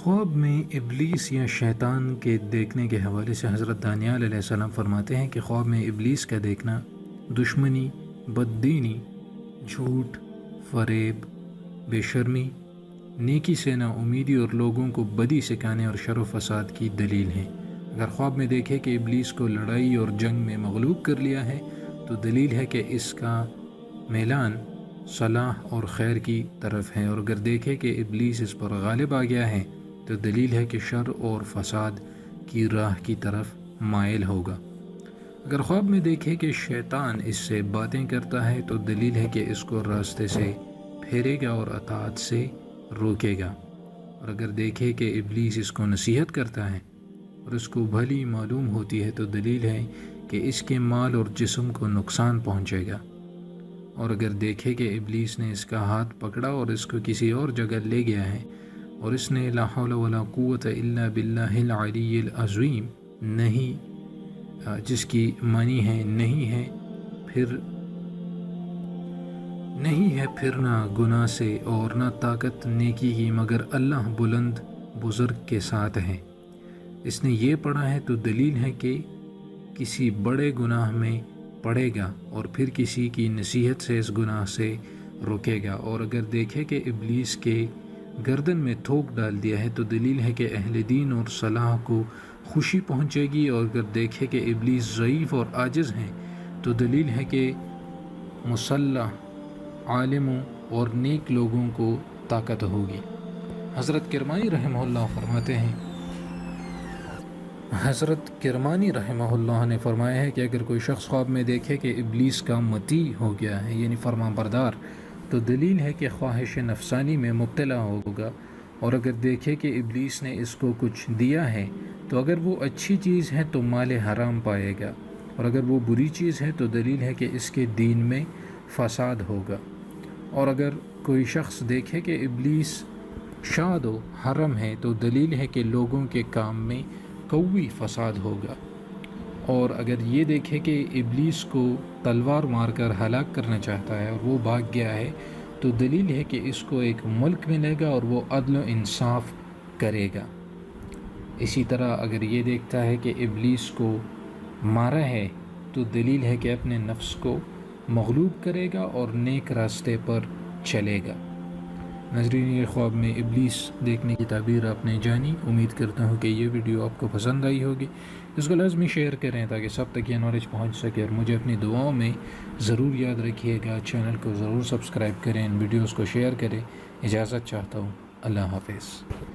خواب میں ابلیس یا شیطان کے دیکھنے کے حوالے سے حضرت دانیال علیہ السلام فرماتے ہیں کہ خواب میں ابلیس کا دیکھنا دشمنی، بددینی، جھوٹ، فریب، بے شرمی، نیکی سے نا امیدی اور لوگوں کو بدی سکھانے اور شر و فساد کی دلیل ہے۔ اگر خواب میں دیکھے کہ ابلیس کو لڑائی اور جنگ میں مغلوب کر لیا ہے تو دلیل ہے کہ اس کا میلان صلاح اور خیر کی طرف ہے، اور اگر دیکھے کہ ابلیس اس پر غالب آ گیا ہے تو دلیل ہے کہ شر اور فساد کی راہ کی طرف مائل ہوگا۔ اگر خواب میں دیکھے کہ شیطان اس سے باتیں کرتا ہے تو دلیل ہے کہ اس کو راستے سے پھیرے گا اور اطاعت سے روکے گا، اور اگر دیکھے کہ ابلیس اس کو نصیحت کرتا ہے اور اس کو بھلی معلوم ہوتی ہے تو دلیل ہے کہ اس کے مال اور جسم کو نقصان پہنچے گا، اور اگر دیکھے کہ ابلیس نے اس کا ہاتھ پکڑا اور اس کو کسی اور جگہ لے گیا ہے اور اس نے لا حول ولا قوت الا باللہ العلی العظیم نہیں، جس کی معنی ہے نہیں ہے پھرنا گناہ سے اور نہ طاقت نیکی کی مگر اللہ بلند بزرگ کے ساتھ ہے، اس نے یہ پڑھا ہے تو دلیل ہے کہ کسی بڑے گناہ میں پڑے گا اور پھر کسی کی نصیحت سے اس گناہ سے روکے گا، اور اگر دیکھے کہ ابلیس کے گردن میں تھوک ڈال دیا ہے تو دلیل ہے کہ اہل دین اور صلاح کو خوشی پہنچے گی، اور اگر دیکھے کہ ابلیس ضعیف اور عاجز ہیں تو دلیل ہے کہ مسلح عالموں اور نیک لوگوں کو طاقت ہوگی۔ حضرت کرمانی رحمہ اللہ نے فرمایا ہے کہ اگر کوئی شخص خواب میں دیکھے کہ ابلیس کا مطیع ہو گیا ہے یعنی فرمان بردار تو دلیل ہے کہ خواہش نفسانی میں مبتلا ہوگا، اور اگر دیکھے کہ ابلیس نے اس کو کچھ دیا ہے تو اگر وہ اچھی چیز ہے تو مال حرام پائے گا، اور اگر وہ بری چیز ہے تو دلیل ہے کہ اس کے دین میں فساد ہوگا، اور اگر کوئی شخص دیکھے کہ ابلیس شاد و حرم ہے تو دلیل ہے کہ لوگوں کے کام میں قوی فساد ہوگا، اور اگر یہ دیکھے کہ ابلیس کو تلوار مار کر ہلاک کرنا چاہتا ہے اور وہ بھاگ گیا ہے تو دلیل ہے کہ اس کو ایک ملک ملے گا اور وہ عدل و انصاف کرے گا۔ اسی طرح اگر یہ دیکھتا ہے کہ ابلیس کو مارا ہے تو دلیل ہے کہ اپنے نفس کو مغلوب کرے گا اور نیک راستے پر چلے گا۔ ناظرین، یہ خواب میں ابلیس دیکھنے کی تعبیر آپ نے جانی۔ امید کرتا ہوں کہ یہ ویڈیو آپ کو پسند آئی ہوگی، اس کو لازمی شیئر کریں تاکہ سب تک یہ نالج پہنچ سکے، اور مجھے اپنی دعاؤں میں ضرور یاد رکھیے گا۔ چینل کو ضرور سبسکرائب کریں، ان ویڈیوز کو شیئر کریں۔ اجازت چاہتا ہوں، اللہ حافظ۔